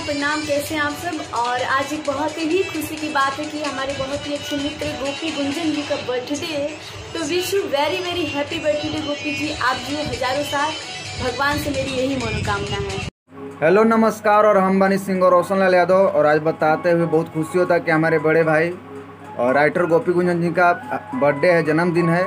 प्रणाम, कैसे हैं आप सब। और आज एक बहुत ही खुशी की बात है कि हमारे बहुत ही अच्छे मित्र गोपी गुंजन जी का बर्थडे है। तो wish you very very happy birthday Gopi ji. आप जियो हजारों साल, भगवान से मेरी यही मनोकामना है। हेलो नमस्कार, और हम बनी सिंह और रोशन लाल यादव। और आज बताते हुए बहुत खुशी होता है कि हमारे बड़े भाई और राइटर गोपी गुंजन जी का बर्थडे है, जन्मदिन है।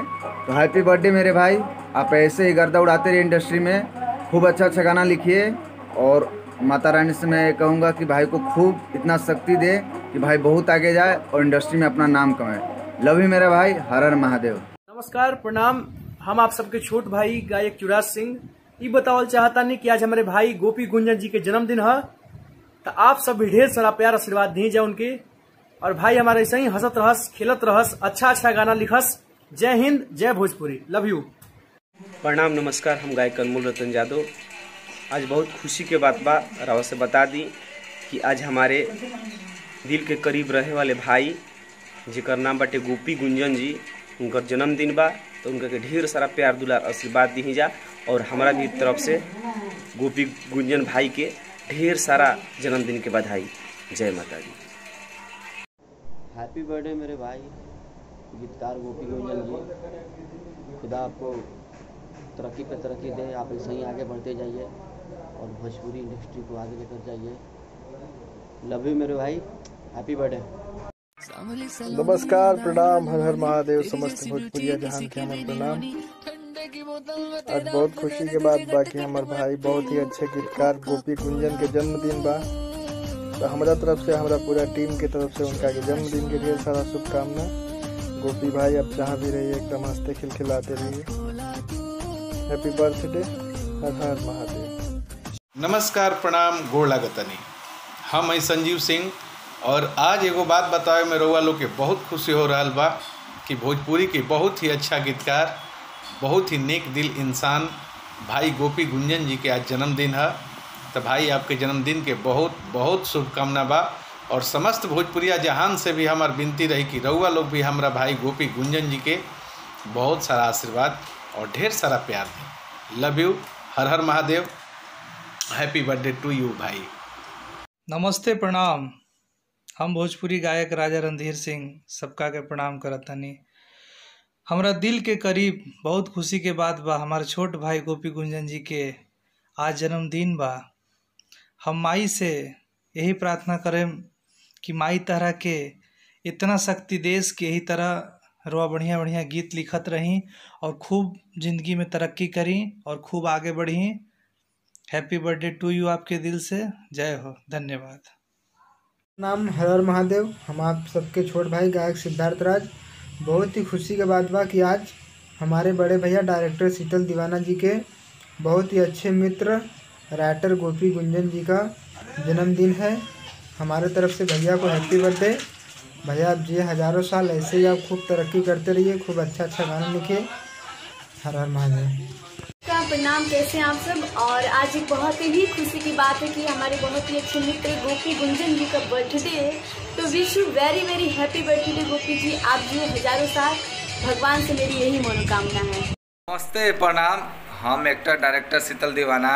तो हैप्पी बर्थडे मेरे भाई। आप ऐसे ही गर्दा उड़ाते रहिए इंडस्ट्री में, खूब अच्छा गाना लिखिए। और माता रानी से मैं कहूँगा कि भाई को खूब इतना शक्ति दे कि भाई बहुत आगे जाए और इंडस्ट्री में अपना नाम कमाए। लव यू मेरा भाई, हर हर महादेव। नमस्कार, प्रणाम। हम आप सबके छोट भाई गायक युवराज सिंह ये बतावल चाहता नहीं कि आज हमारे भाई गोपी गुंजन जी के जन्मदिन है। तो आप सब भी ढेर सारा प्यार आशीर्वाद दी जाए उनके। और भाई हमारे ऐसे ही हंसत रहस, खेलत रहस, अच्छा गाना लिखस। जय हिंद, जय भोजपुरी, लव यू। प्रणाम, नमस्कार। हम गायक अनमोल रतन यादव। आज बहुत खुशी के बात बा, राव से बता दी कि आज हमारे दिल के करीब रहे वाले भाई जिकर नाम बाटे गोपी गुंजन जी, उनका जन्मदिन बा। तो उनका के ढेर सारा प्यार दुलार आशीर्वाद दी जा। और हमारा भी तरफ से गोपी गुंजन भाई के ढेर सारा जन्मदिन के बधाई। जय माता दी। हैप्पी बर्थडे मेरे भाई गीतकार गोपी गुंजन जी। खुदा आपको तरक्की पे तरक्की दे, आप ऐसे ही आगे बढ़ते जाइए और भोजपुरी इंडस्ट्री को आगे लेकर जाइए। लव यू मेरे भाई, हैप्पी बर्थडे। नमस्कार, प्रणाम, हर हर महादेव। समस्त भोजपुरिया जहान के हमारे प्रणाम। आज बहुत खुशी के बाद बाकी हमारे भाई बहुत ही अच्छे गीतकार गोपी गुंजन के जन्मदिन बा। तो हमारा तरफ से, हमारा पूरा टीम की तरफ से उनका के जन्मदिन के ढेर सारा शुभकामना। गोपी भाई अब जहाँ भी रहिए एकदम हंसते खिलखिलाते रहिए। हैप्पी बर्थडे, हर हर महादेव। नमस्कार, प्रणाम, गोड़ लागतनी। हम हैं संजीव सिंह। और आज एगो बात बतावे में रउआ लोग के बहुत खुशी हो रहा बा कि भोजपुरी के बहुत ही अच्छा गीतकार, बहुत ही नेक दिल इंसान भाई गोपी गुंजन जी के आज जन्मदिन है। तो भाई आपके जन्मदिन के बहुत बहुत शुभकामना बा। और समस्त भोजपुरिया जहान से भी हमार विनती रही कि रउआ लोग भी हमारा भाई गोपी गुंजन जी के बहुत सारा आशीर्वाद और ढेर सारा प्यार दें। लव यू, हर हर Mahadev, happy birthday to you भाई। नमस्ते, प्रणाम। हम भोजपुरी गायक राजा रणधीर सिंह सबका के प्रणाम करतनी। हमरा दिल के करीब बहुत खुशी के बात बा, हमारे छोट भाई गोपी गुंजन जी के आज जन्मदिन बा। हम माई से यही प्रार्थना करें कि माई तरह के इतना शक्ति देश के यही तरह रोआ बढ़िया बढ़िया गीत लिखत रहीं और खूब जिंदगी में तरक्की करी और खूब आगे बढ़ी। हैप्पी बर्थडे टू यू आपके दिल से। जय हो, धन्यवाद। नाम हर हर महादेव। हम आप सबके छोट भाई गायक सिद्धार्थ राज। बहुत ही खुशी के बात बा कि आज हमारे बड़े भैया डायरेक्टर शीतल दीवाना जी के बहुत ही अच्छे मित्र राइटर गोपी गुंजन जी का जन्मदिन है। हमारे तरफ से भैया को हैप्पी बर्थडे। भैया आप जिए हजारों साल, ऐसे ही आप खूब तरक्की करते रहिए, खूब अच्छा गाना लिखिए। हर हर महादेव। प्रणाम, कैसे हैं आप सब। और आज एक बहुत ही खुशी की बात है कि हमारे बहुत ही अच्छे मित्र गोपी गुंजन जी का बर्थडे है। तो wish you very very happy birthday Gopi ji. आप जियो हजारों साल, भगवान से मेरी यही मनोकामना है। नमस्ते, प्रणाम। हम एक्टर डायरेक्टर शीतल दीवाना।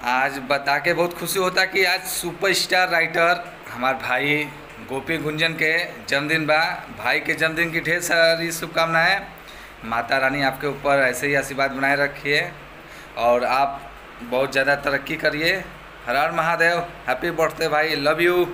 आज बता के बहुत खुशी होता कि आज सुपरस्टार राइटर हमारे भाई गोपी गुंजन के जन्मदिन बा। भाई के जन्मदिन की ढेर सारी शुभकामनाएं। माता रानी आपके ऊपर ऐसे ही आशीर्वाद बनाए रखिए और आप बहुत ज़्यादा तरक्की करिए। हर हर महादेव, हैप्पी बर्थडे भाई, लव यू।